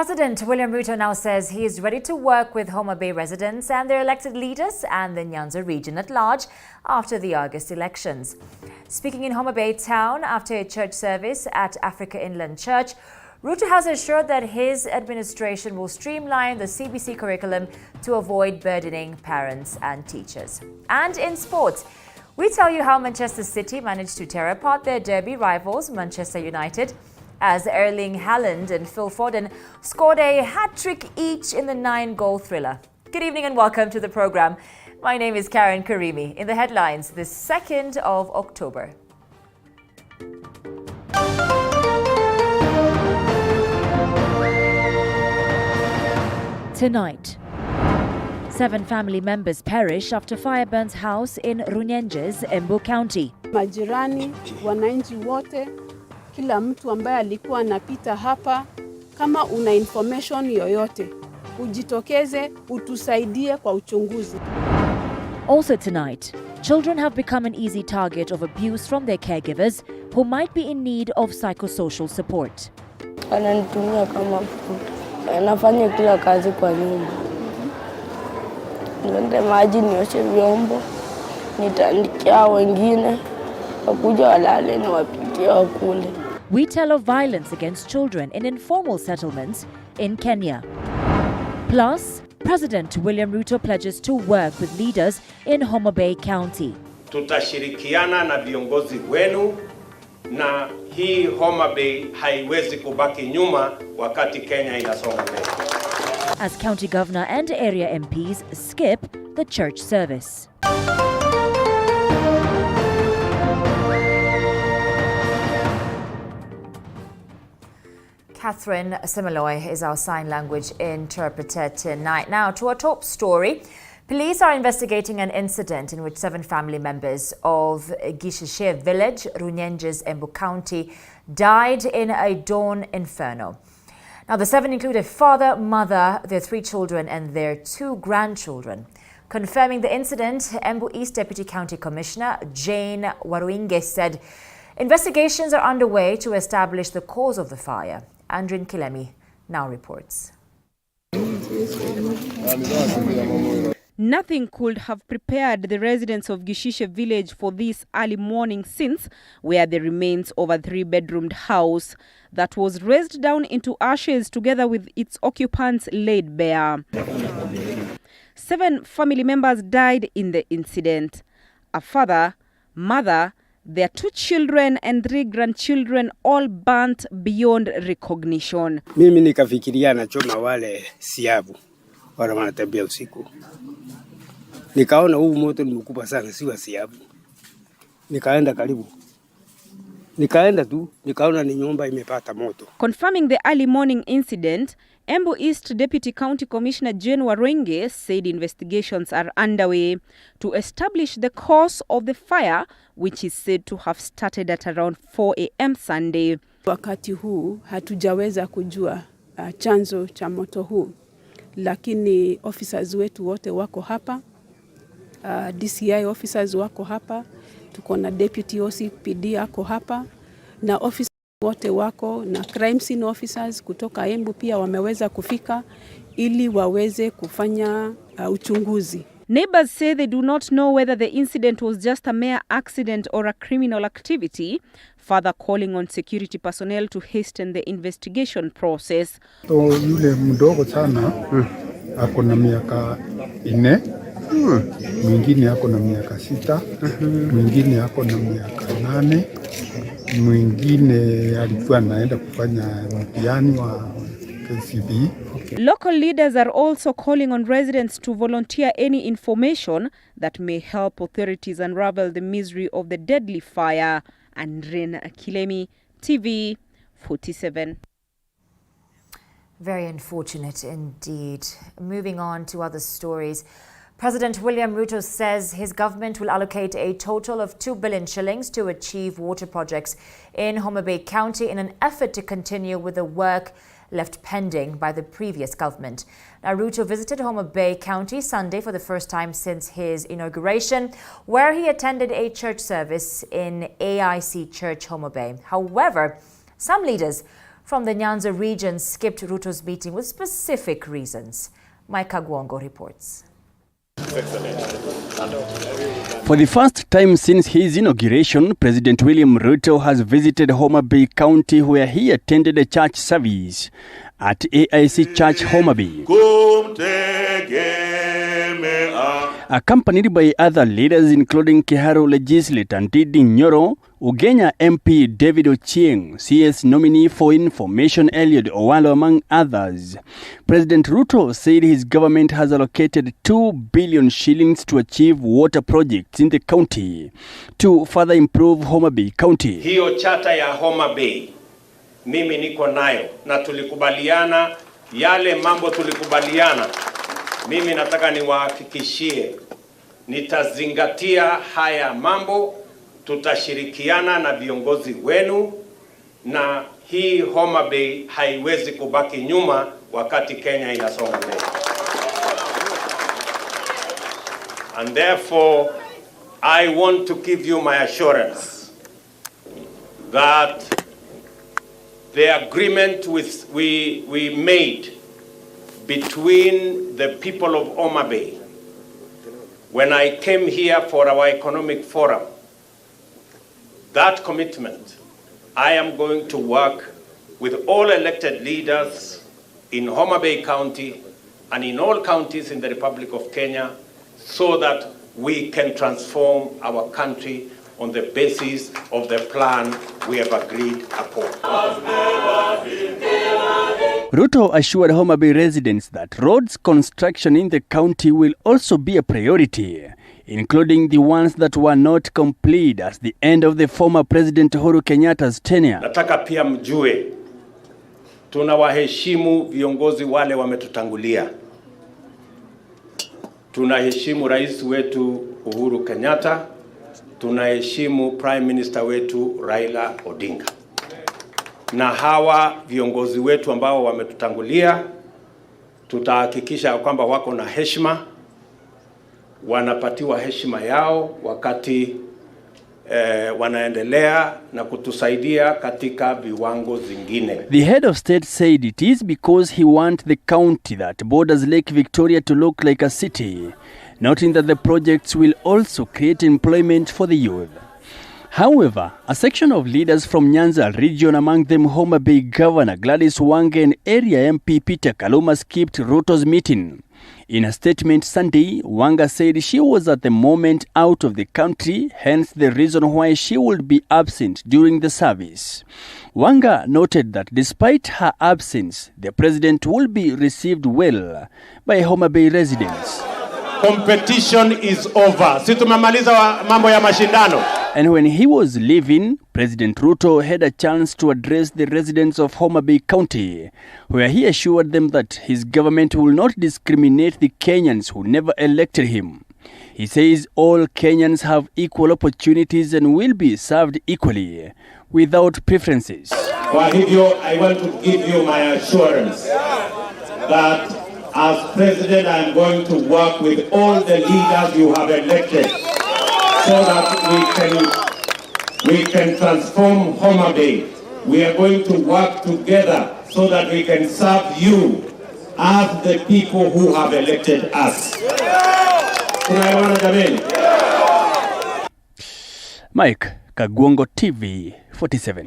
President William Ruto now says he is ready to work with Homa Bay residents and their elected leaders and the Nyanza region at large after the August elections. Speaking in Homa Bay town after a church service at Africa Inland Church, Ruto has assured that his administration will streamline the CBC curriculum to avoid burdening parents and teachers. And in sports, we tell you how Manchester City managed to tear apart their derby rivals, Manchester United, as Erling Haaland and Phil Foden scored a hat-trick each in the 9-goal thriller. Good evening and welcome to the program. My name is Karen Karimi. In the headlines, the 2nd of October. Tonight, 7 family members perish after fire burns house in Nyanza's Embu County. Majirani, wananchi wote, kila mtu ambaye alikuwa anapita hapa, kama una information yoyote, ujitokeze utusaidie kwa uchunguzi. Also tonight, children have become an easy target of abuse from their caregivers who might be in need of psychosocial support. Ananitumia kama anafanya kila kazi kwa nyumba. Niende maji nioshe vyombo, nitaandikia wengine wakuja walale na wapitie wakule. We tell of violence against children in informal settlements in Kenya. Plus, President William Ruto pledges to work with leaders in Homa Bay County. Tutashirikiana na viongozi wenu na hii Homa Bay haiwezi kubaki nyuma wakati Kenya inasonga mbele. As County Governor and area MPs skip the church service. Catherine Simaloy is our sign language interpreter tonight. Now, to our top story. Police are investigating an incident in which 7 family members of Gishishe village, Runyenjes, Embu County, died in a dawn inferno. Now, the 7 include a father, mother, their 3 children, and their 2 grandchildren. Confirming the incident, Embu East Deputy County Commissioner Jane Waruinge said investigations are underway to establish the cause of the fire. Andrin Kilemi now reports. Nothing could have prepared the residents of Gishishe village for this early morning since where the remains of a 3-bedroomed house that was razed down into ashes together with its occupants laid bare. 7 family members died in the incident. A father, mother, their 2 children and 3 grandchildren all burnt beyond recognition. Mimi nikafikiria nachoma wale siabu wale wanatembea usiku. Nikaona huu moto ni mkubwa sana, si wa siabu. Nikaenda karibu. Nikaenda tu, nikaona ni nyumba imepata moto. Confirming the early morning incident, Embu East Deputy County Commissioner Jane Waruinge said investigations are underway to establish the cause of the fire, which is said to have started at around 4 a.m. Sunday. Wakati huu hatujaweza kujua chanzo cha moto huu, lakini officers wetu wote wako hapa, DCI officers wako hapa, tuko na Deputy OCPD ako hapa, na officers wote wako na crime scene officers kutoka Embu pia wameweza kufika ili waweze kufanya uchunguzi. Neighbors say they do not know whether the incident was just a mere accident or a criminal activity, further calling on security personnel to hasten the investigation process. Yule mdogo sana ako na miaka 4, mwingine ako na miaka 6, mwingine ako na miaka 8, mwingine alikuwa anaenda kufanya mtihani wa KCB. Local leaders are also calling on residents to volunteer any information that may help authorities unravel the misery of the deadly fire. Andrin Kilemi, TV 47. Very unfortunate indeed. Moving on to other stories. President William Ruto says his government will allocate a total of 2 billion shillings to achieve water projects in Homa Bay County in an effort to continue with the work left pending by the previous government. Now, Ruto visited Homa Bay County Sunday for the first time since his inauguration, where he attended a church service in AIC Church, Homa Bay. However, some leaders from the Nyanza region skipped Ruto's meeting with specific reasons. Mike Kagwongo reports. For the first time since his inauguration, President William Ruto has visited Homa Bay County, where he attended a church service at AIC Church Homa Bay. Accompanied by other leaders including Kiharu legislator Ndidi Nyoro, Ugenya MP David Ochieng, CS nominee for Information Eliud Owalo, among others. President Ruto said his government has allocated 2 billion shillings to achieve water projects in the county to further improve Homa Bay County. Hiyo chata ya Homa Bay mimi niko nayo na tulikubaliana yale mambo tulikubaliana. Mimi nataka niwahakikishie nitazingatia haya mambo, tutashirikiana na viongozi wenu, na hii Homa Bay haiwezi kubaki nyuma wakati Kenya inasonga mbele. And therefore I want to give you my assurance that the agreement we made between the people of Homa Bay when I came here for our economic forum, that commitment, I am going to work with all elected leaders in Homa Bay County and in all counties in the Republic of Kenya so that we can transform our country on the basis of the plan we have agreed upon. Ruto assured Homa Bay residents that roads construction in the county will also be a priority, including the ones that were not complete at the end of the former President Uhuru Kenyatta's tenure. Nataka pia mjue tunawaheshimu viongozi wale wametutangulia. Tunaheshimu rais wetu Uhuru Kenyatta, tunaheshimu Prime Minister wetu Raila Odinga. Na hawa viongozi wetu ambao wametutangulia tutahakikisha kwamba wako na heshima, wanapatiwa heshima yao wakati wanaendelea na kutusaidia katika viwango zingine. The head of state said it is because he wants the county that borders Lake Victoria to look like a city, noting that the projects will also create employment for the youth. However, a section of leaders from Nyanza region, among them Homa Bay Governor Gladys Wanga and area MP Peter Kaluma, skipped Ruto's meeting. In a statement Sunday, Wanga said she was at the moment out of the country, hence the reason why she would be absent during the service. Wanga noted that despite her absence, the president will be received well by Homa Bay residents. Competition is over. Si tumemaliza mambo ya mashindano. And when he was leaving, President Ruto had a chance to address the residents of Homa Bay County, where he assured them that his government will not discriminate the Kenyans who never elected him. He says all Kenyans have equal opportunities and will be served equally, without preferences. Kwa hivyo, I want to give you my assurance that as president, I am going to work with all the leaders you have elected so that we can transform Homa Bay. We are going to work together so that we can serve you as the people who have elected us. Mike Kagwongo, TV 47.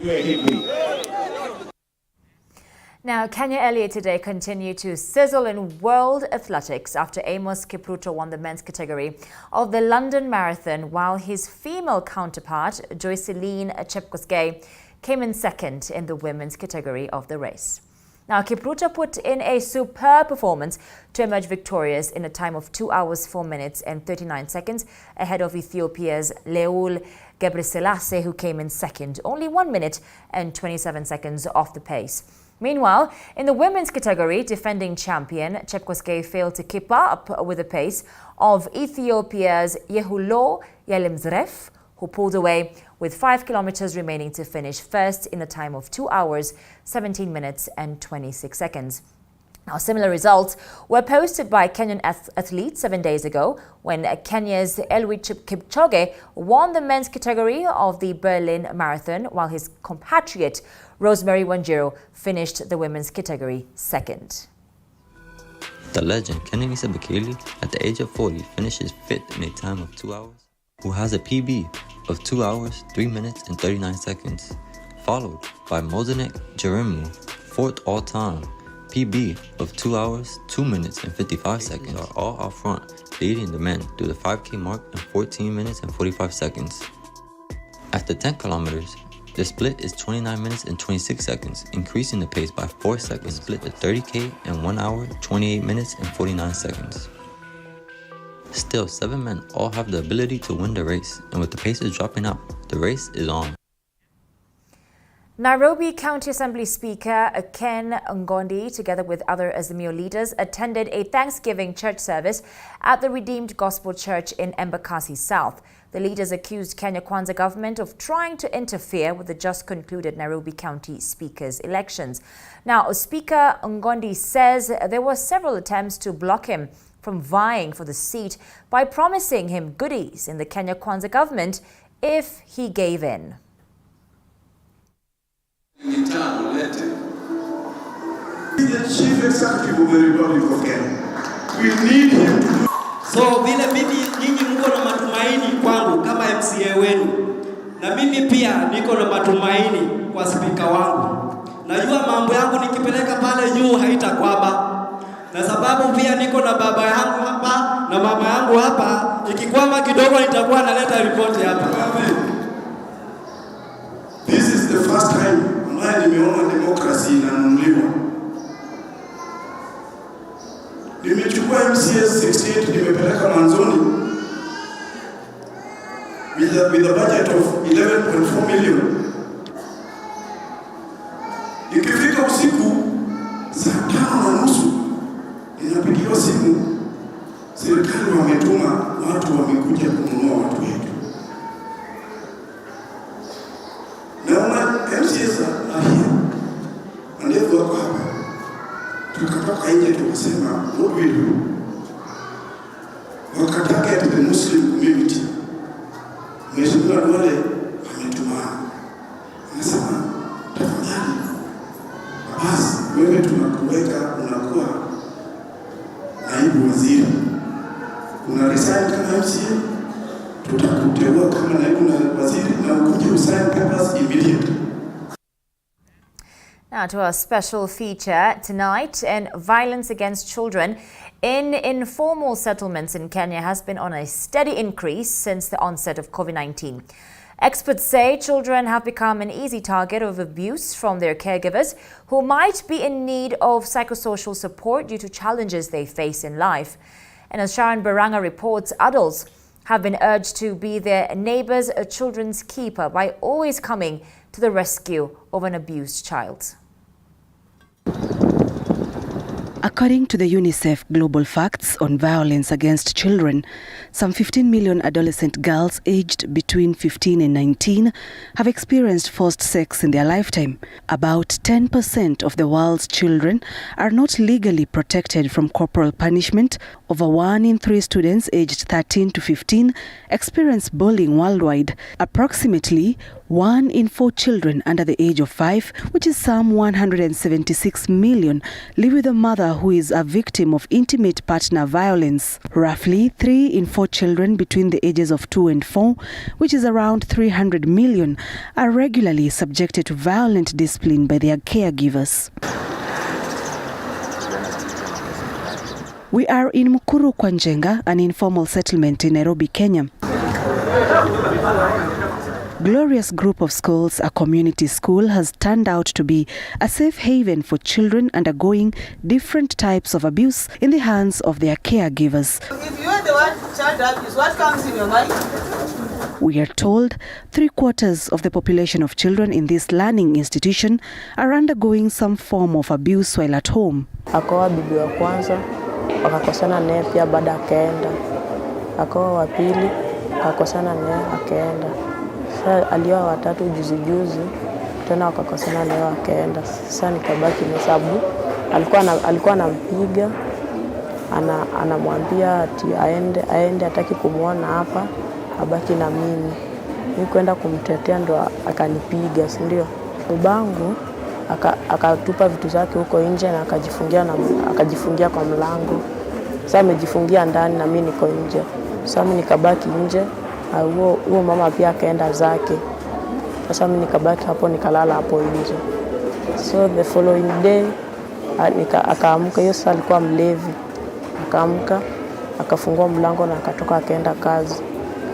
Now, Kenya earlier today continued to sizzle in world athletics after Amos Kipruto won the men's category of the London Marathon, while his female counterpart, Joycelyn Chepkosgei, came in second in the women's category of the race. Now, Kipruto put in a superb performance to emerge victorious in a time of 2 hours, 4 minutes and 39 seconds ahead of Ethiopia's Leul Gebreselassie, who came in second, only 1 minute and 27 seconds off the pace. Meanwhile, in the women's category, defending champion Chepkosgei failed to keep up with the pace of Ethiopia's Yehulo Yelimzref, who pulled away with 5 kilometers remaining to finish first in a time of 2 hours, 17 minutes and 26 seconds. Now, similar results were posted by Kenyan athletes 7 days ago when Kenya's Eliud Kipchoge won the men's category of the Berlin Marathon, while his compatriot Rosemary Wajir finished the women's category second. The legend Kenenisa Bekele, at the age of 40, finishes fifth in a time of 2 hours, who has a PB of 2 hours, 3 minutes, and 39 seconds, followed by Mozanek Jeremu, fourth all-time, PB of 2 hours, 2 minutes, and 55 seconds are all out front, leading the men through the 5K mark in 14 minutes and 45 seconds. After 10 kilometers, the split is 29 minutes and 26 seconds, increasing the pace by 4 seconds, split to 30K in 1 hour, 28 minutes, and 49 seconds. Still, 7 men all have the ability to win the race, and with the paces dropping out, the race is on. Nairobi County Assembly Speaker Ken Ngondi, together with other Azimio leaders, attended a Thanksgiving church service at the Redeemed Gospel Church in Embu South. The leaders accused Kenya Kwanza government of trying to interfere with the just concluded Nairobi County Speaker's elections. Now, Speaker Ngondi says there were several attempts to block him from vying for the seat by promising him goodies in the Kenya Kwanza government if he gave in. He's the chief executive of the Republic of Kenya. We need him to do. So vile mimi nyinyi mko na matumaini kwangu kama MCA wenu, na mimi pia niko na matumaini kwa spika wangu. Najua mambo yangu nikipeleka pale juu haitakwama. Na sababu pia niko na baba yangu hapa na mama yangu hapa, ikikwama kidogo nitakuwa naleta ripoti hapa. This is the first time ambaye nimeona demokrasi inanunuliwa. Nimechukua MCS 68 nimepeleka Manzoni with a budget of 11.4 million. Ikifika usiku saa 5:30 ninapigiwa simu, serikali wametuma watu wamekuja kununua watu wetu. Naona MCS ahia ndio wako hapa. Tukatoka nje tukasema what we do. Wakataka the Muslim community. Mheshimiwa wale ametuma. Anasema tafadhali basi wewe tunakuweka unakuwa naibu waziri. Una resign kama MCA, tutakuteua kama naibu waziri na ukuje usign papers immediately. Now to our special feature tonight, and violence against children in informal settlements in Kenya has been on a steady increase since the onset of COVID-19. Experts say children have become an easy target of abuse from their caregivers who might be in need of psychosocial support due to challenges they face in life. And as Sharon Baranga reports, adults have been urged to be their neighbor's children's keeper by always coming to the rescue of an abused child. According to the UNICEF Global Facts on Violence Against Children, some 15 million adolescent girls aged between 15 and 19 have experienced forced sex in their lifetime. About 10% of the world's children are not legally protected from corporal punishment. Over 1 in 3 students aged 13 to 15 experience bullying worldwide. Approximately 1 in 4 children under the age of 5, which is some 176 million, live with a mother who is a victim of intimate partner violence. Roughly 3 in 4 children between the ages of 2 and 4, which is around 300 million, are regularly subjected to violent discipline by their caregivers. We are in Mukuru kwa Njenga, an informal settlement in Nairobi, Kenya. Glorious Group of Schools, a community school, has turned out to be a safe haven for children undergoing different types of abuse in the hands of their caregivers. If you are the one child abuse, what comes in your mind? We are told 3/4 of the population of children in this learning institution are undergoing some form of abuse while at home. Akawa bibi wa kwanza, wakakosana naye pia baada akaenda. Akawa wa pili, akakosana naye akaenda. Sasa alioa watatu juzi tena wakakosana naye akaenda. Sasa nikabaki na sababu alikuwa anampiga, anamwambia ati aende hataki kumuona hapa, abaki na mimi. Mimi kwenda kumtetea ndo akanipiga, si ndio? Babangu akatupa vitu zake huko nje na akajifungia kwa mlango. Sasa amejifungia ndani na mimi niko nje. Sasa mimi nikabaki nje, huo mama pia akaenda zake. Sasa mimi nikabaki hapo, nikalala hapo nje. So the following day akaamka, hiyo sasa alikuwa mlevi. Akaamka, akafungua mlango na akatoka akaenda kazi.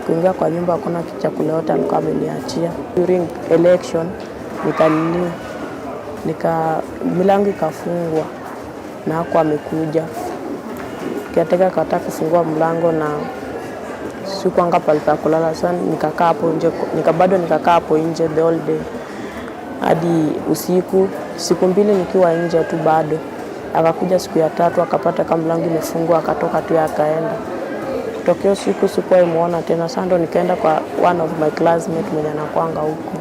Kuingia kwa nyumba hakuna chakula yote alikuwa ameniachia. During election milango ikafungwa na hakuwa amekuja. Kiateka akataka kufungua mlango na sikuanga pale pa kulala. Sana nikakaa hapo nje, nikakaa hapo nje the whole day hadi usiku. Siku 2 nikiwa nje tu bado. Akakuja siku ya 3 akapata kama mlango imefungwa, akatoka tu akaenda. Tokeo siku sikuwahi tena. Sasa ndo nikaenda kwa one of my classmates mwenye anakuanga huko.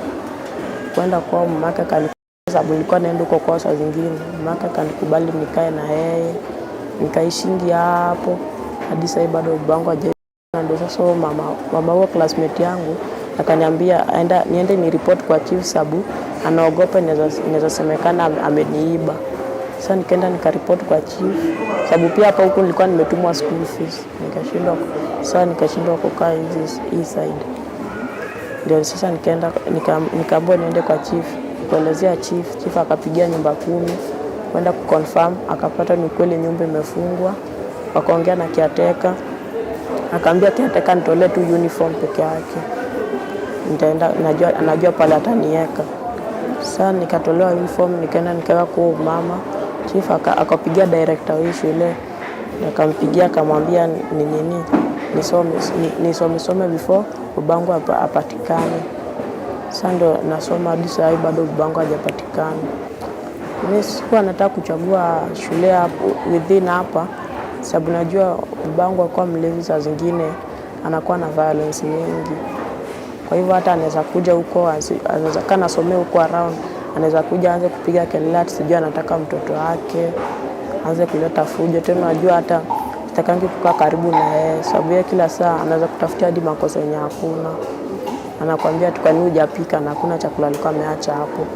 Kwenda kwa mamake sababu nilikuwa naenda huko kwa saa zingine. Mamake kanikubali nikae na yeye. Nikaishingi hapo hadi sasa bado babangu hajaenda. Ndio sasa mama wa classmate yangu akaniambia niende ni report kwa chief sababu anaogopa inaweza semekana ameniiba. Sasa nikaenda nikaripoti kwa chief sababu pia hapa huko nilikuwa nimetumwa school fees. Nikashindwa kukaa hii side. Ndio sasa nikaambiwa niende kwa chief, kuelezea chief akapigia nyumba 10 kwenda kuconfirm, akapata ni kweli nyumba imefungwa. Wakaongea na kiateka, akaambia kiateka nitolee tu uniform peke yake. Anajua pale ataniweka. Sasa nikatolewa uniform, nikaenda nikaweka kwa mama. Chief akapigia director wa shule, akampigia akamwambia nisome before babangu apatikane. Sasa ndo nasoma hadi sasa bado babangu hajapatikana. Mimi sikuwa nataka kuchagua shule hapo within hapa sababu najua babangu alikuwa mlevi, saa zingine anakuwa na violence nyingi. Kwa hivyo hata anaweza kuja huko, anaweza kana somea huko around, anaweza kuja aanze kupiga kelele, sijui anataka mtoto wake, aanze kuleta fujo. Tena najua hata sitakangi kukaa karibu na yeye sababu yeye kila saa anaweza kutafutia hadi makosa yenye hakuna. Anakuambia tu kwa nini hujapika na hakuna chakula alikuwa ameacha hapo.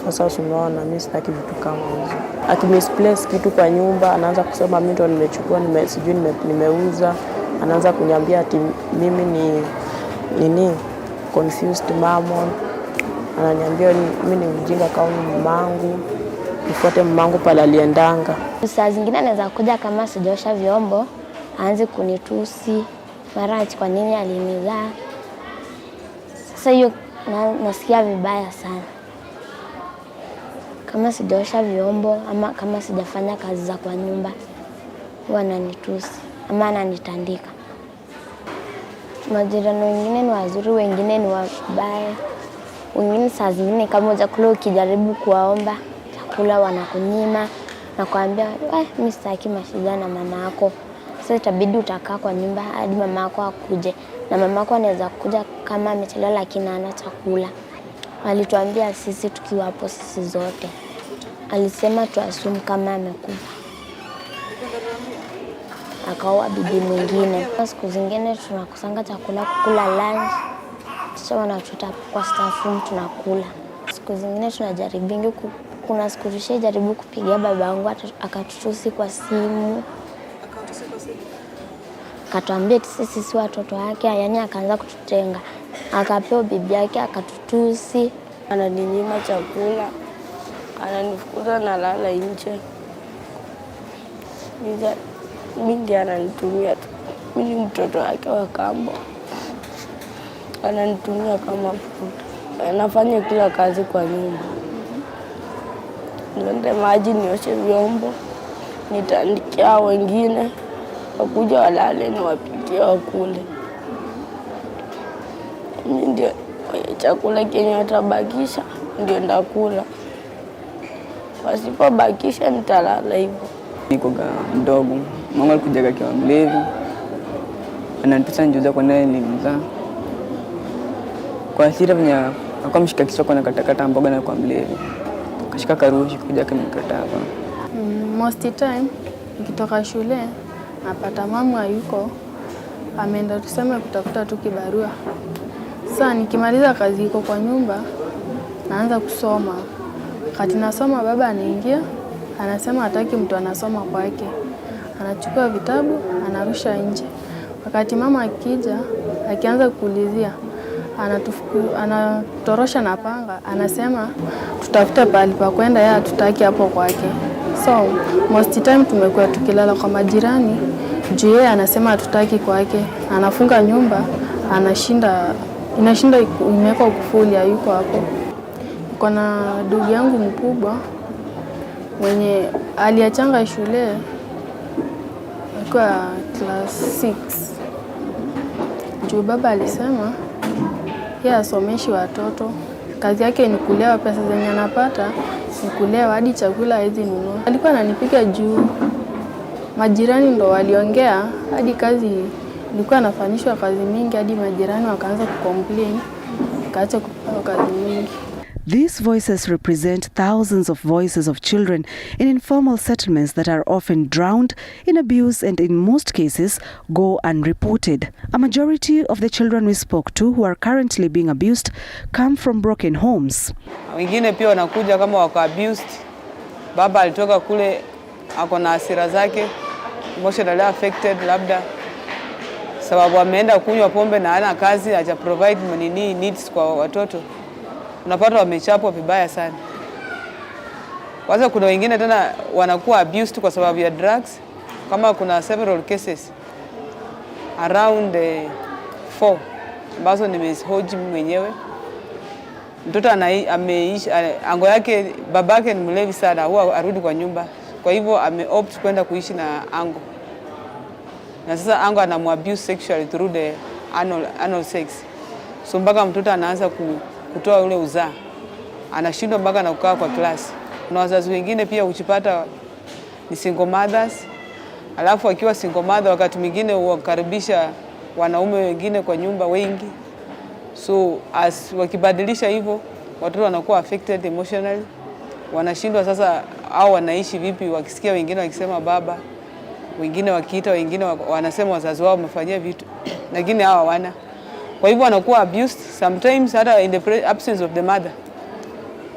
Sasa unaona mimi sitaki vitu kama hizo. Akimisplace kitu kwa nyumba anaanza kusema mimi ndo nimechukua, nimeuza. Anaanza kuniambia ati mimi ni confused mamon. Ananiambia mimi ni mjinga kama mamangu. Nifuate mamangu pale aliendanga. Saa zingine anaweza kuja kama sijaosha vyombo, aanze kunitusi, mara ati kwa nini alinizaa. Sasa hiyo nasikia vibaya sana. Kama sijaosha vyombo ama kama sijafanya kazi za kwa nyumba, huwa ananitusi ama ananitandika. Majirani wengine ni wazuri, wengine ni wabaya. Wengine saa zingine kama chakula ukijaribu kuwaomba chakula wanakunyima na kuambia mimi sitaki mashida na mama yako. Sasa itabidi utakaa kwa nyumba hadi mama yako akuje, na mama yako anaweza kuja kama amechelewa lakini hana chakula. Alituambia sisi tukiwa hapo sisi zote. Alisema tuasume kama amekufa. Akaoa bibi mwingine. Siku zingine tunakusanga chakula kukula lunch. Kisha wanatuta kwa staff room tunakula. Siku zingine tunajaribingi, kuna siku tushajaribu kupigia babangu akatutusi kwa simu. Akatuambia sisi si watoto wake, yani akaanza kututenga. Akapewa bibi yake akatutusi, ananinyima chakula, ananifukuza na lala nje. Mingi ananitumia tu. Mimi ni mtoto wake wa kambo. Ananitumia kama futa. Anafanya kila kazi kwa nyumba. Niende maji nioshe vyombo, nitandikia wengine, wakuja walale ni wapikie wakule. Mimi ndio chakula kenye watabakisha ndio ndakula. Wasipobakisha nitalala hivyo. Niko mdogo, mama alikuja akiwa mlevi. Ananipesa njuza kwa naye nilimzaa. Kwa hasira venye akamshika kisoko na katakata mboga na kwa mlevi. kashika karushi kuja kamikataa hapa. Most time nikitoka shule napata mama yuko ameenda tuseme kutafuta tu kibarua. Sasa nikimaliza kazi iko kwa nyumba naanza kusoma. Wakati nasoma baba anaingia anasema hataki mtu anasoma kwake. Anachukua vitabu anarusha nje. Wakati mama akija akianza kuulizia anatorosha na panga anasema tutafute pahali pa kwenda, yeye hatutaki hapo kwake. So most time tumekuwa tukilala kwa majirani juu yeye anasema hatutaki kwake. Anafunga nyumba, inashinda imewekwa kufuli, hayuko hapo. Niko na ndugu yangu mkubwa mwenye aliachanga shule kwa class 6. Juu baba alisema yeye asomeshi watoto, kazi yake ni kulewa, pesa zenye anapata ni kulewa, hadi chakula hawezi nunua. Alikuwa ananipiga juu majirani ndo waliongea, hadi kazi ilikuwa anafanyishwa kazi mingi, hadi majirani wakaanza kucomplain, kaacha kupewa kazi mingi. These voices represent thousands of voices of children in informal settlements that are often drowned in abuse and in most cases go unreported. A majority of the children we spoke to who are currently being abused come from broken homes. Wengine pia wanakuja kama wako abused. Baba alitoka kule ako na hasira zake, emotionally affected, labda sababu ameenda kunywa pombe na hana kazi, haja provide needs kwa watoto. Unapata wamechapwa vibaya sana. Kwanza kuna wengine tena wanakuwa abused kwa sababu ya drugs. Kama kuna several cases around 4 ambazo nimehoji mwenyewe. Mtoto ameishi ango yake, babake ni mlevi sana, huwa arudi kwa nyumba. Kwa hivyo ameopt kwenda kuishi na ango. Na sasa ango anamwabuse sexually through the anal sex. So mpaka mtoto anaanza kutoa ule uzaa. Anashindwa mpaka na kukaa kwa class. Na wazazi wengine pia uchipata ni single mothers. Alafu akiwa single mother wakati mwingine huwakaribisha wanaume wengine kwa nyumba wengi. So wakibadilisha hivyo watoto wanakuwa affected emotionally. Wanashindwa sasa au wanaishi vipi wakisikia wengine wakisema baba, wengine wakiita, wengine wanasema wazazi wao wamefanyia vitu, lakini hawa wana. Kwa hivyo wanakuwa abused sometimes hata in the absence of the mother.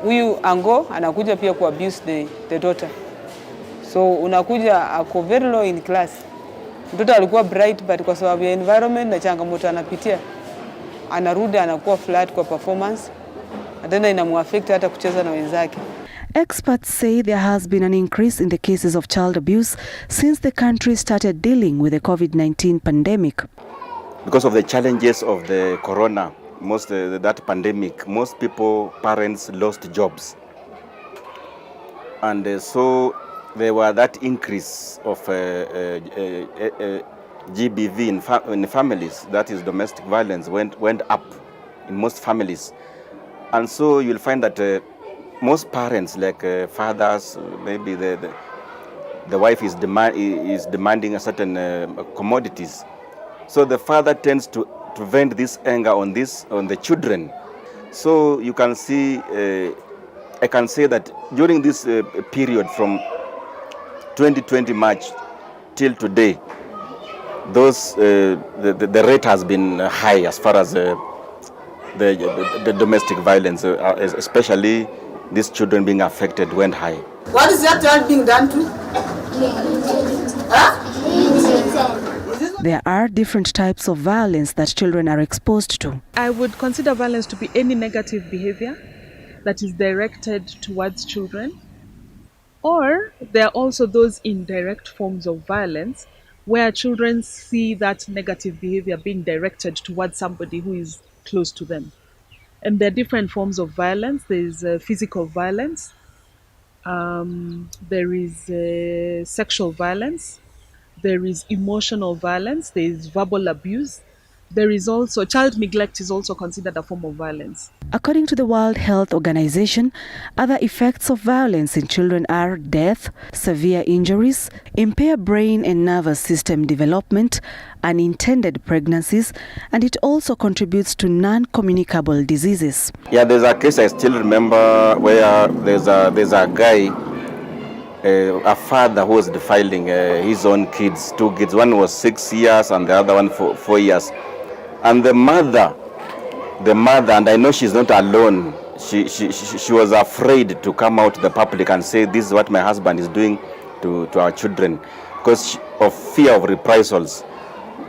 Huyu ango anakuja pia ku abuse the daughter. So unakuja ako very low in class. Mtoto alikuwa bright but kwa sababu ya environment na changamoto anapitia, anarudi anakuwa flat kwa performance. Tena inamuaffect hata kucheza na wenzake. Experts say there has been an increase in the cases of child abuse since the country started dealing with the COVID-19 pandemic. Because of the challenges of the corona, that pandemic, most people, parents lost jobs. And so there were that increase of GBV in families, that is domestic violence, went up in most families. And so you'll find that most parents, like fathers, maybe the wife is demanding a certain commodities. So the father tends to vent this anger on the children. So you can see, I can say that during this period from 2020 March till today, the rate has been high as far as the domestic violence, especially these children being affected, went high. What is that child being done to? Huh? There are different types of violence that children are exposed to. I would consider violence to be any negative behavior that is directed towards children, or there are also those indirect forms of violence where children see that negative behavior being directed towards somebody who is close to them. And there are different forms of violence. There is physical violence, there is sexual violence, there is emotional violence, there is verbal abuse, there is also child neglect is also considered a form of violence. According to the World Health Organization, other effects of violence in children are death, severe injuries, impaired brain and nervous system development, unintended pregnancies, and it also contributes to non-communicable diseases. Yeah, there's a case I still remember where there's a guy, a father who was defiling his own kids, 2 kids. One was 6 years and the other one 4 years. And the mother, and I know she's not alone, she was afraid to come out to the public and say, this is what my husband is doing to our children, because of fear of reprisals.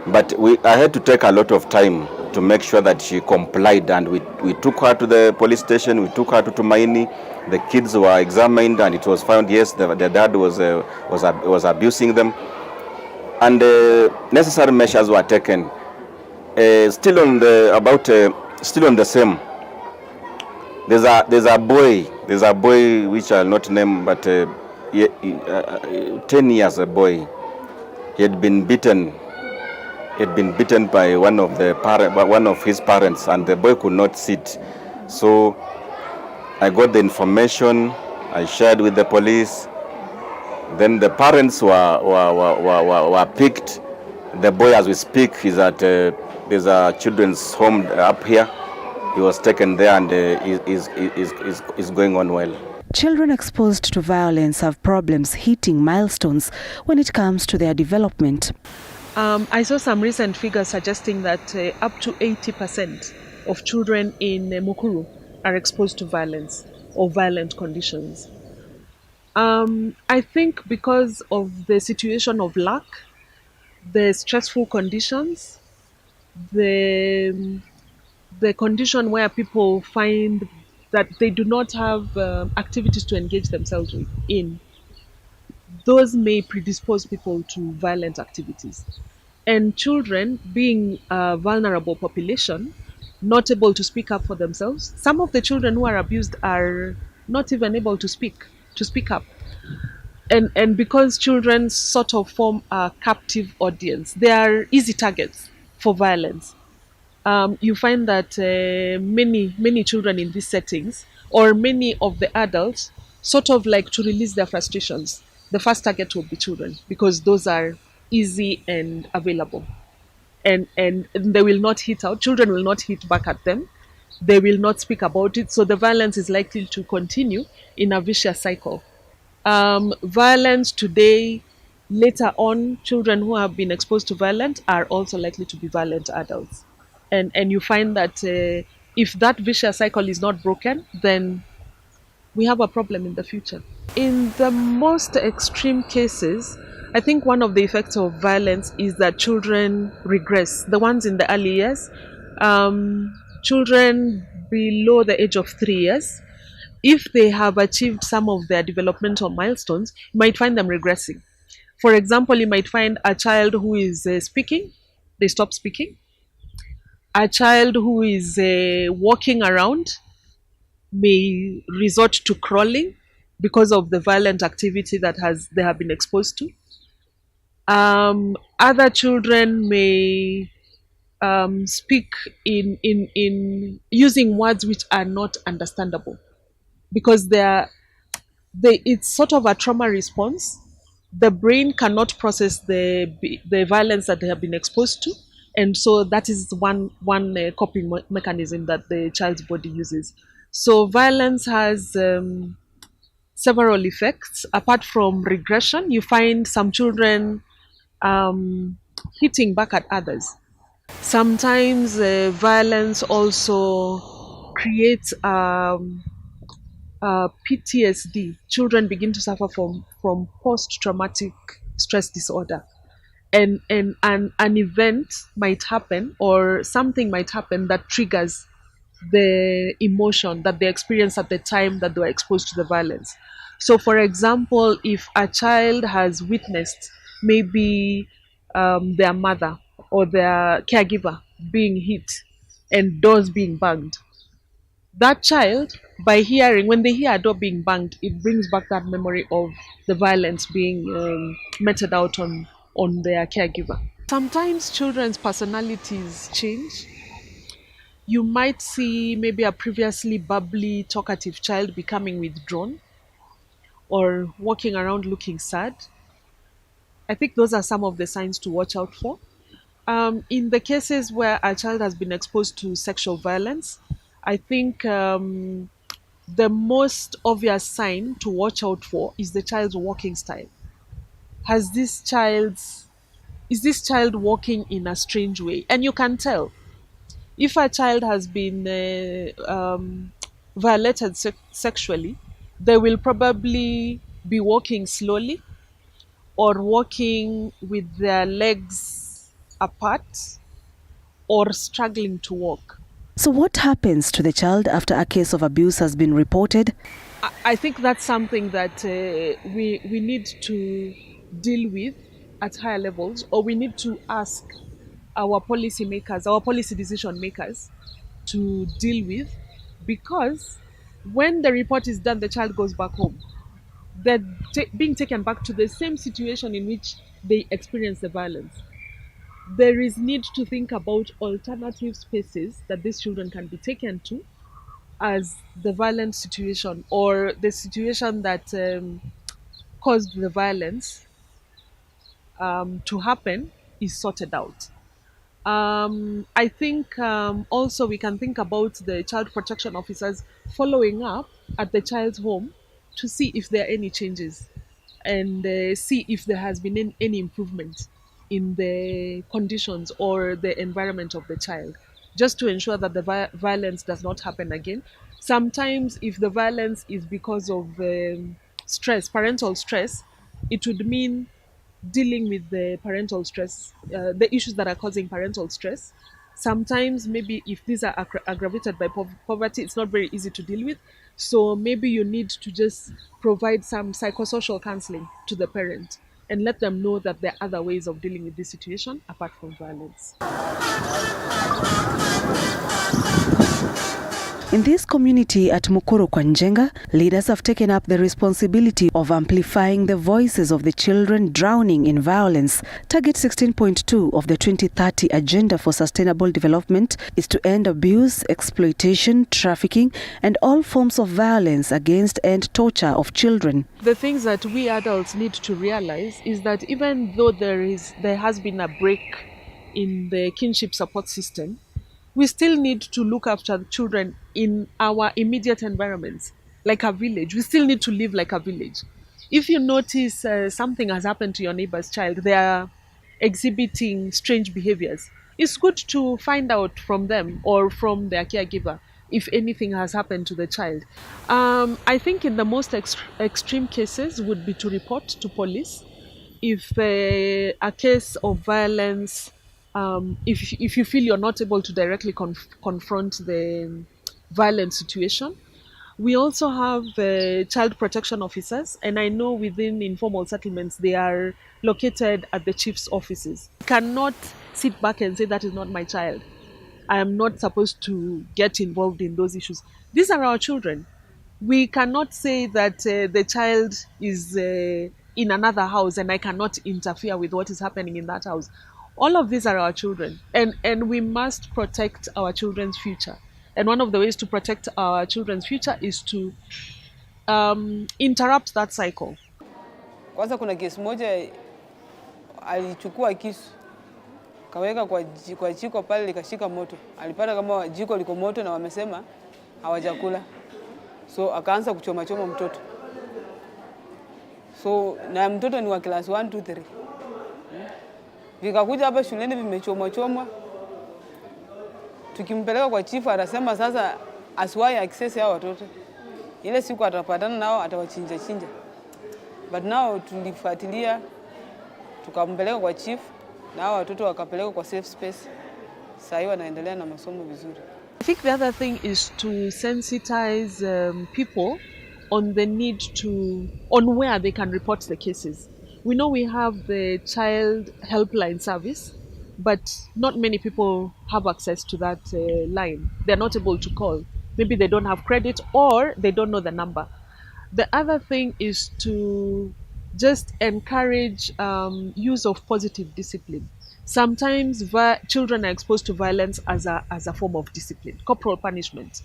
But I had to take a lot of time to make sure that she complied, and we took her to the police station, we took her to Tumaini, the kids were examined, and it was found, yes, the dad was abusing them, and necessary measures were taken. Still on the same. There's a boy which I'll not name, but 10 years a boy. He had been beaten. By one of his parents, and the boy could not sit. So I got the information. I shared with the police. Then the parents were picked. The boy, as we speak, is at there's a children's home up here. He was taken there and is going on well. Children exposed to violence have problems hitting milestones when it comes to their development. I saw some recent figures suggesting that up to 80% of children in Mukuru are exposed to violence or violent conditions. I think because of the situation of lack, the stressful conditions, the condition where people find that they do not have activities to engage themselves in, those may predispose people to violent activities. And children, being a vulnerable population, not able to speak up for themselves, some of the children who are abused are not even able to speak up. And because children sort of form a captive audience, they are easy targets for violence. You find that many children in these settings, or many of the adults, sort of like to release their frustrations. The first target will be children, because those are easy and available. And they will not hit out. Children will not hit back at them. They will not speak about it. So the violence is likely to continue in a vicious cycle. Violence today, later on, children who have been exposed to violence are also likely to be violent adults. And you find that if that vicious cycle is not broken, then we have a problem in the future. In the most extreme cases, I think one of the effects of violence is that children regress. The ones in the early years, children below the age of 3 years, if they have achieved some of their developmental milestones, you might find them regressing. For example, you might find a child who is speaking, they stop speaking. A child who is walking around may resort to crawling because of the violent activity that they have been exposed to. Other children may speak in using words which are not understandable, because it's sort of a trauma response. The brain cannot process the violence that they have been exposed to, and so that is one coping mechanism that the child's body uses. So violence has several effects. Apart from regression, you find some children hitting back at others. Sometimes violence also creates PTSD. Children begin to suffer from post-traumatic stress disorder. And an event might happen, or something might happen that triggers the emotion that they experience at the time that they were exposed to the violence. So for example, if a child has witnessed maybe their mother or their caregiver being hit and doors being banged, that child, by hearing, when they hear a door being banged, it brings back that memory of the violence being meted out on their caregiver. Sometimes children's personalities change. You might see maybe a previously bubbly, talkative child becoming withdrawn or walking around looking sad. I think those are some of the signs to watch out for. In the cases where a child has been exposed to sexual violence, I think the most obvious sign to watch out for is the child's walking style. Is this child walking in a strange way? And you can tell. If a child has been violated sexually, they will probably be walking slowly or walking with their legs apart or struggling to walk. So what happens to the child after a case of abuse has been reported? I think that's something that we need to deal with at higher levels, or we need to ask our policy makers, our policy decision makers to deal with, because when the report is done, the child goes back home. They're being taken back to the same situation in which they experienced the violence. There is need to think about alternative spaces that these children can be taken to as the violent situation or the situation that caused the violence to happen is sorted out. I think also we can think about the child protection officers following up at the child's home to see if there are any changes and see if there has been any improvement in the conditions or the environment of the child, just to ensure that the violence does not happen again. Sometimes if the violence is because of stress, parental stress, it would mean dealing with the parental stress, the issues that are causing parental stress. Sometimes maybe if these are aggravated by poverty, it's not very easy to deal with. So maybe you need to just provide some psychosocial counseling to the parent and let them know that there are other ways of dealing with this situation apart from violence. In this community at Mukuru Kwanjenga, leaders have taken up the responsibility of amplifying the voices of the children drowning in violence. Target 16.2 of the 2030 Agenda for Sustainable Development is to end abuse, exploitation, trafficking, and all forms of violence against and torture of children. The things that we adults need to realize is that even though there has been a break in the kinship support system, we still need to look after the children in our immediate environments, like a village. We still need to live like a village. If you notice something has happened to your neighbor's child, they are exhibiting strange behaviors, it's good to find out from them or from their caregiver if anything has happened to the child. I think in the most extreme cases would be to report to police. If a case of violence, if you feel you're not able to directly confront the violent situation. We also have child protection officers, and I know within informal settlements they are located at the chief's offices. You cannot sit back and say that is not my child. I am not supposed to get involved in those issues. These are our children. We cannot say that the child is in another house and I cannot interfere with what is happening in that house. All of these are our children, and we must protect our children's future. And one of the ways to protect our children's future is to interrupt that cycle. Kwanza kuna kesi moja alichukua kisu kaweka kwa jiko pale likashika moto. Alipata kama jiko liko moto na wamesema hawajakula. So akaanza kuchoma mtoto. So na mtoto ni wa class 1 2 3. Vikakuja hapa shuleni vimechomwa. Tukimpeleka kwa chief anasema sasa asiwahi access ya watoto. Ile siku atapatana nao atawachinja. But now tulifuatilia tukampeleka kwa chief na watoto wakapelekwa kwa safe space. Sasa wanaendelea na masomo vizuri. I think the other thing is to sensitize people on the need on where they can report the cases. We know we have the child helpline service, but not many people have access to that line. They're not able to call. Maybe they don't have credit or they don't know the number. The other thing is to just encourage use of positive discipline. Sometimes children are exposed to violence as a form of discipline, corporal punishment.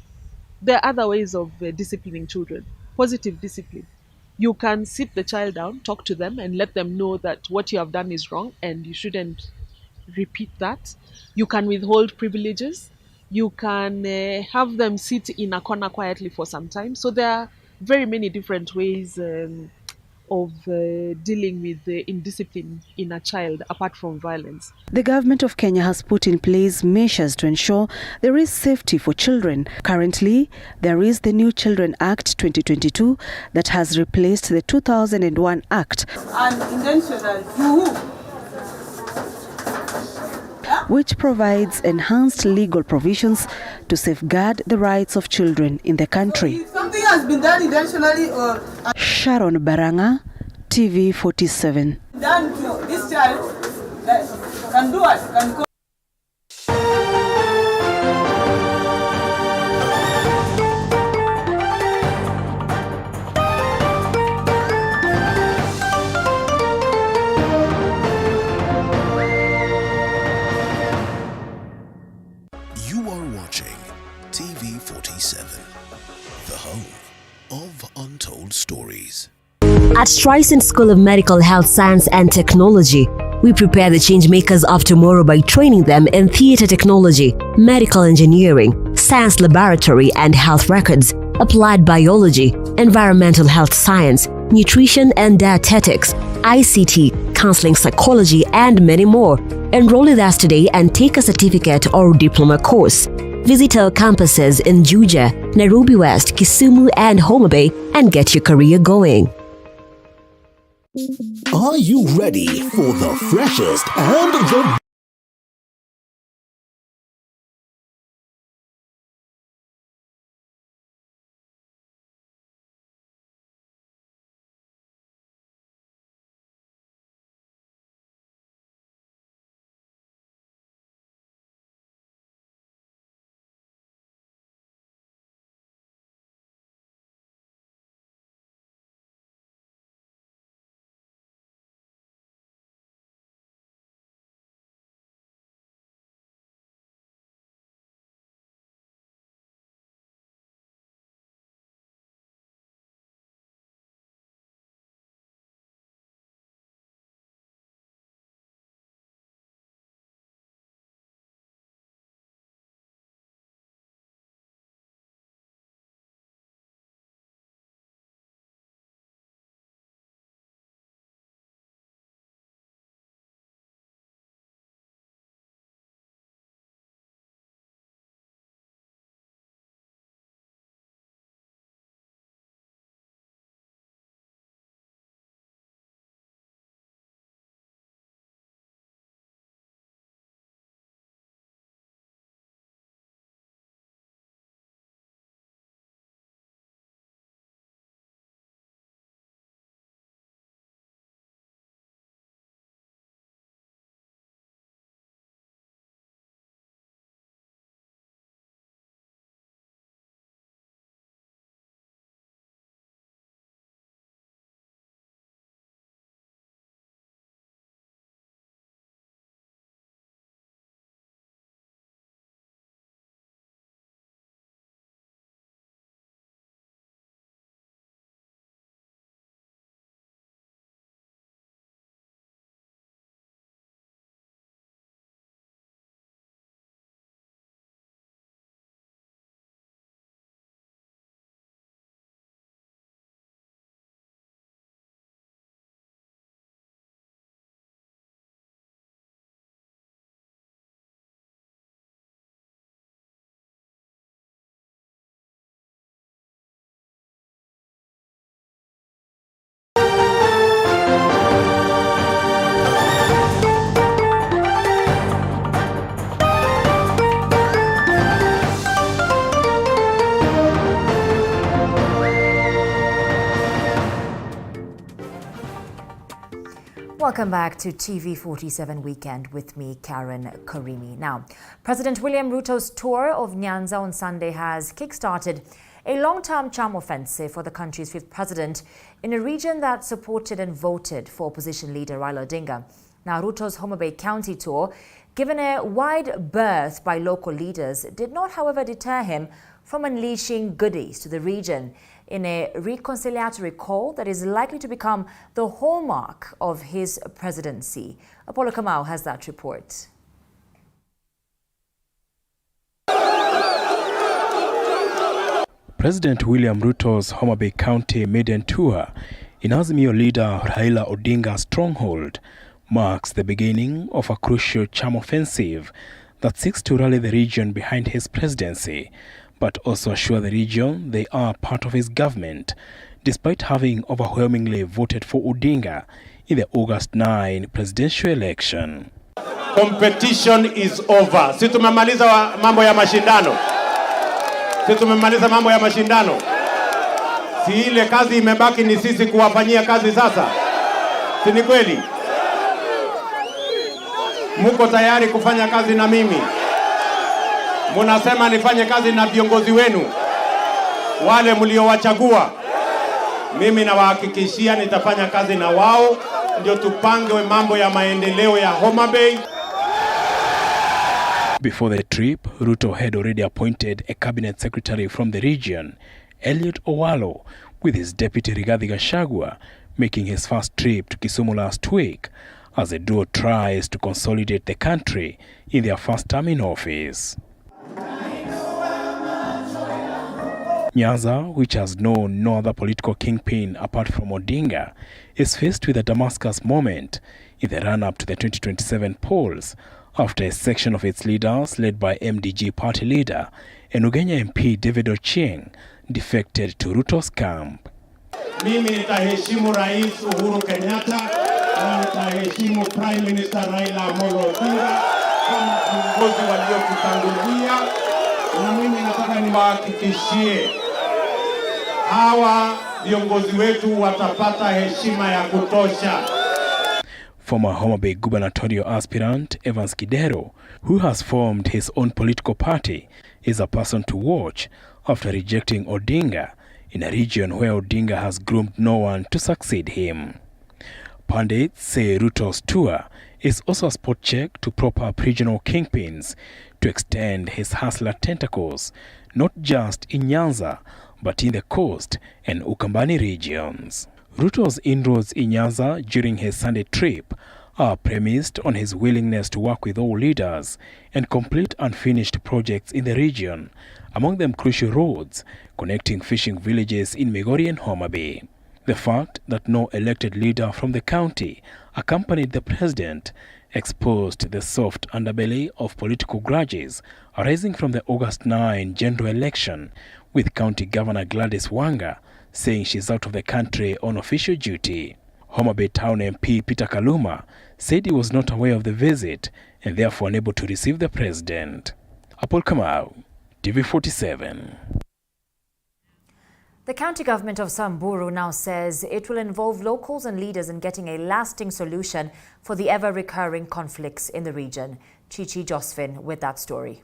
There are other ways of disciplining children, positive discipline. You can sit the child down, talk to them, and let them know that what you have done is wrong and you shouldn't repeat that. You can withhold privileges. You can have them sit in a corner quietly for some time. So there are very many different ways of dealing with indiscipline in a child apart from violence. The government of Kenya has put in place measures to ensure there is safety for children. Currently, there is the new Children Act 2022 that has replaced the 2001 Act, which provides enhanced legal provisions to safeguard the rights of children in the country. Something has been done intentionally or Sharon Baranga, TV 47. done to this child that can do it, can go. You are watching TV 47, the home of untold stories. At Streisand School of Medical Health Science and Technology, we prepare the change makers of tomorrow by training them in theatre technology, medical engineering, science laboratory and health records, applied biology, environmental health science, nutrition and dietetics, ICT, counseling psychology, and many more. Enroll with us today and take a certificate or diploma course. Visit our campuses in Juja, Nairobi West, Kisumu, and Homa Bay and get your career going. Are you ready for the freshest and the Welcome back to TV 47 Weekend with me, Karen Karimi. Now, President William Ruto's tour of Nyanza on Sunday has kick-started a long-term charm offensive for the country's fifth president in a region that supported and voted for opposition leader Raila Odinga. Now, Ruto's Homa Bay County tour, given a wide berth by local leaders, did not, however, deter him from unleashing goodies to the region in a reconciliatory call that is likely to become the hallmark of his presidency. Apollo Kamau has that report. President William Ruto's Homa Bay County maiden tour in Azimio leader Raila Odinga's stronghold marks the beginning of a crucial charm offensive that seeks to rally the region behind his presidency, but also assure the region they are part of his government, despite having overwhelmingly voted for Odinga in the August 9 presidential election. Competition is over. Si tumemaliza mambo ya mashindano. Si ile kazi imebaki ni sisi kuwafanyia kazi sasa. Si ni kweli? Muko tayari kufanya kazi na mimi? Munasema nifanye kazi na viongozi wenu wale mliowachagua. Mimi nawahakikishia nitafanya kazi na wao ndio tupange mambo ya maendeleo ya Homa Bay. Before the trip, Ruto had already appointed a cabinet secretary from the region, Elliot Owalo, with his deputy Rigathi Gachagua making his first trip to Kisumu last week, as the duo tries to consolidate the country in their first term in office. Nyanza, which has known no other political kingpin apart from Odinga, is faced with a Damascus moment in the run-up to the 2027 polls, after a section of its leaders, led by MDG party leader and Ugenya MP David Ochieng, defected to Ruto's camp. Mimi nitaheshimu Rais Uhuru Kenyatta na nitaheshimu Prime Minister Raila Amolo Odinga kama viongozi waliokutangulia, na mimi nataka niwahakikishie hawa viongozi wetu watapata heshima ya kutosha. Former Homa Bay gubernatorial aspirant Evans Kidero, who has formed his own political party, is a person to watch after rejecting Odinga in a region where Odinga has groomed no one to succeed him. Pundits say Ruto's tour is also a spot check to prop up regional kingpins to extend his hustler tentacles, not just in Nyanza, but in the coast and Ukambani regions. Ruto's inroads in Nyanza during his Sunday trip are premised on his willingness to work with all leaders and complete unfinished projects in the region, among them crucial roads connecting fishing villages in Migori and Homa Bay. The fact that no elected leader from the county accompanied the president exposed the soft underbelly of political grudges arising from the August 9 general election, with County Governor Gladys Wanga saying she's out of the country on official duty. Homa Bay Town MP Peter Kaluma said he was not aware of the visit and therefore unable to receive the president. Apol Kamau, TV47. The county government of Samburu now says it will involve locals and leaders in getting a lasting solution for the ever-recurring conflicts in the region. Chichi Josephine with that story.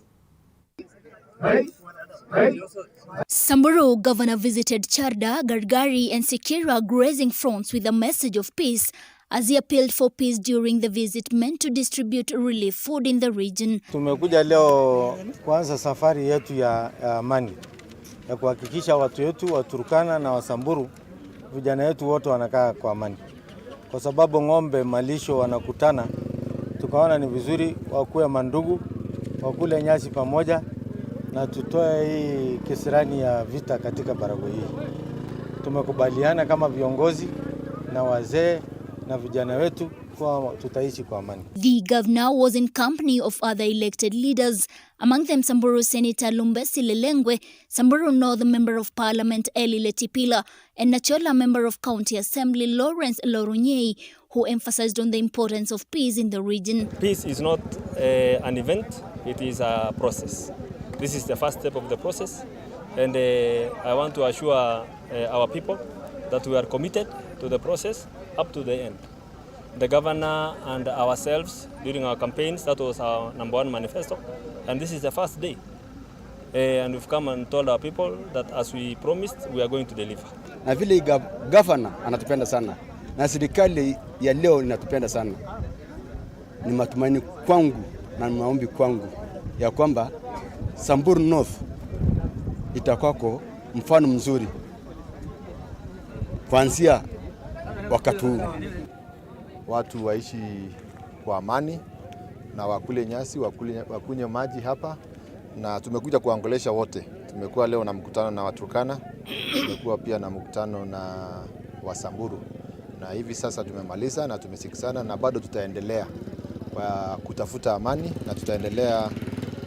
Samburu governor visited Charda, Gargari and Sikira grazing fronts with a message of peace as he appealed for peace during the visit meant to distribute relief food in the region. Tumekuja leo kuanza safari yetu ya amani ya kuhakikisha watu wetu wa Turkana na wa Samburu vijana wetu wote wanakaa kwa amani. Kwa sababu ng'ombe malisho wanakutana, tukaona ni vizuri wakuwe mandugu, wakule nyasi pamoja na tutoe hii kisirani ya vita katika barago hii. Tumekubaliana kama viongozi na wazee na vijana wetu kwa tutaishi kwa amani. The governor was in company of other elected leaders, among them Samburu Senator Lumbesi Lelengwe, Samburu North Member of Parliament Eli Letipila, and Nachola Member of County Assembly Lawrence Lorunyei, who emphasized on the importance of peace in the region. Peace is not an event, it is a process. This is the first step of the process, and I want to assure our people that we are committed to the process up to the end. The governor and ourselves, during our campaigns, that was our #1 manifesto, and this is the first day. And we've come and told our people that as we promised, we are going to deliver. Na vile governor anatupenda sana, na serikali ya leo inatupenda sana. ni matumaini kwangu na maombi kwangu ya kwamba Samburu North itakwako mfano mzuri kuanzia wakati huu. Watu waishi kwa amani na wakule nyasi, wakunywe maji hapa, na tumekuja kuwaongelesha wote. Tumekuwa leo na mkutano na Waturkana, tumekuwa pia na mkutano na Wasamburu, na hivi sasa tumemaliza na tumesikizana, na bado tutaendelea kwa kutafuta amani, na tutaendelea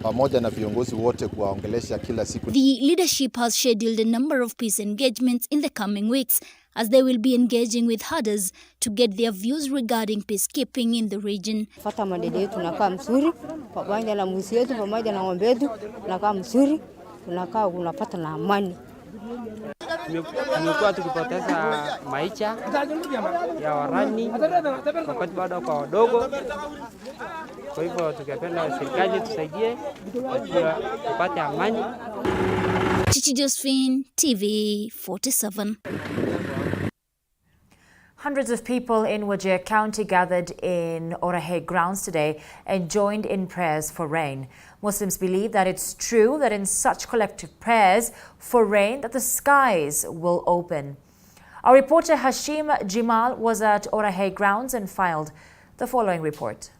pamoja na viongozi wote kuwaongelesha kila siku. The leadership has scheduled a number of peace engagements in the coming weeks as they will be engaging with herders to get their views regarding peacekeeping in the region. Fata madede yetu nakaa mzuri, pamoja na mbuzi yetu, pamoja na ng'ombe yetu, nakaa mzuri, tunakaa unapata na amani. Tumekuwa tukipoteza maisha ya warani wakati bado kwa wadogo. Kwa hivyo tukipenda serikali tusaidie tupate amani. Chichi Josephine, TV 47. Hundreds of people in Wajir County gathered in Orahe grounds today and joined in prayers for rain. Muslims believe that it's true that in such collective prayers for rain that the skies will open. Our reporter Hashim Jimal was at Orahe grounds and filed the following report.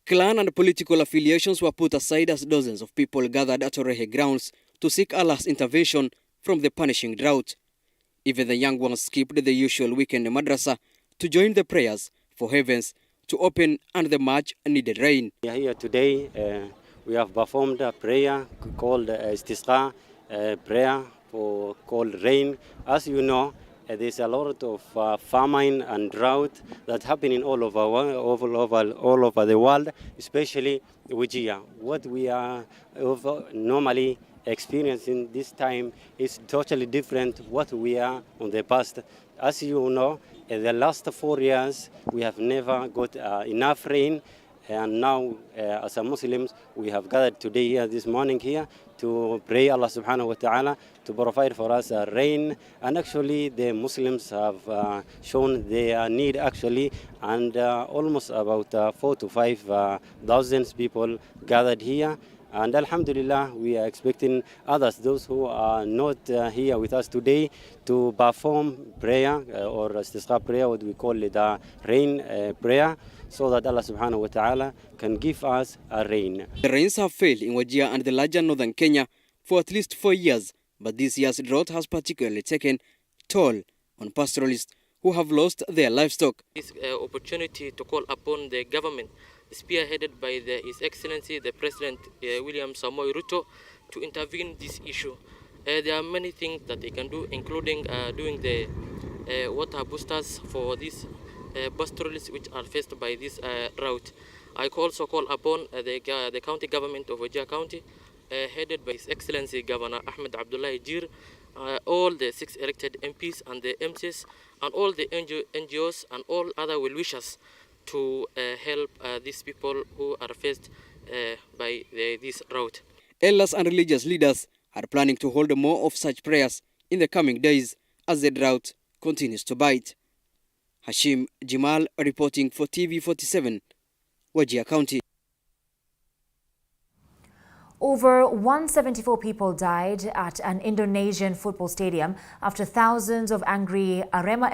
Clan and political affiliations were put aside as dozens of people gathered at Orahe grounds to seek Allah's intervention from the punishing drought. Even the young ones skipped the usual weekend madrasa to join the prayers for heavens to open and the much needed rain. We are here today. We have performed a prayer called istisqa, prayer for called rain. As you know, there's a lot of famine and drought that happening all over the world, especially Wajir. What we are normally experiencing this time is totally different what we are on the past. As you know, in the last 4 years we have never got enough rain, and now as a Muslims we have gathered today here this morning here to pray Allah subhanahu wa ta'ala to provide for us rain. And actually the Muslims have shown their need actually, and almost about 4,000 to 5,000 people gathered here. And Alhamdulillah, we are expecting others, those who are not here with us today, to perform prayer or istisqa prayer, what we call it rain prayer, so that Allah subhanahu wa ta'ala can give us a rain. The rains have failed in Wajir and the larger northern Kenya for at least 4 years, but this year's drought has particularly taken toll on pastoralists who have lost their livestock. This opportunity to call upon the government, spearheaded by His Excellency the President William Samoei Ruto, to intervene in this issue. There are many things that they can do, including doing the water boosters for these pastoralists which are faced by this drought. I also call upon the county government of Wajir County, headed by His Excellency Governor Ahmed Abdullahi Jir, all the 6 elected MPs and the MCs, and all the NGOs and all other well-wishers to help these people who are faced by this drought. Elders and religious leaders are planning to hold more of such prayers in the coming days as the drought continues to bite. Hashim Jimal reporting for TV47, Wajir County. Over 174 people died at an Indonesian football stadium after thousands of angry Arema